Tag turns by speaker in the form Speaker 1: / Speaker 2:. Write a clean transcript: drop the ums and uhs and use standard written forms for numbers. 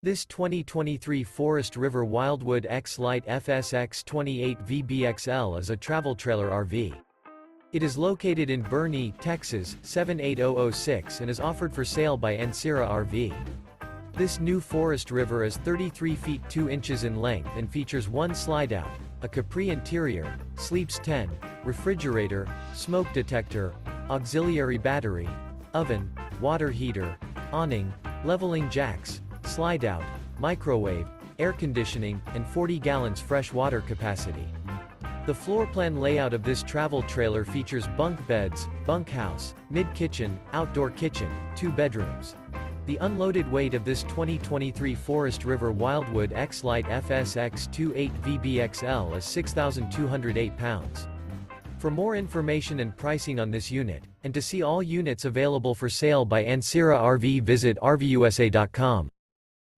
Speaker 1: This 2023 Forest River Wildwood X-Lite FSX 28 VBXL is a travel trailer RV. It is located in Boerne, Texas, 78006 and is offered for sale by Ancira RV. This new Forest River is 33 feet 2 inches in length and features one slideout, a Capri interior, sleeps 10, refrigerator, smoke detector, auxiliary battery, oven, water heater, awning, leveling jacks, slideout, microwave, air conditioning, and 40 gallons fresh water capacity. The floor plan layout of this travel trailer features bunk beds, bunkhouse, mid-kitchen, outdoor kitchen, 2 bedrooms. The unloaded weight of this 2023 Forest River Wildwood X-Lite FSX 28 VBXL is 6,208 pounds. For more information and pricing on this unit, and to see all units available for sale by Ancira RV, visit RVUSA.com.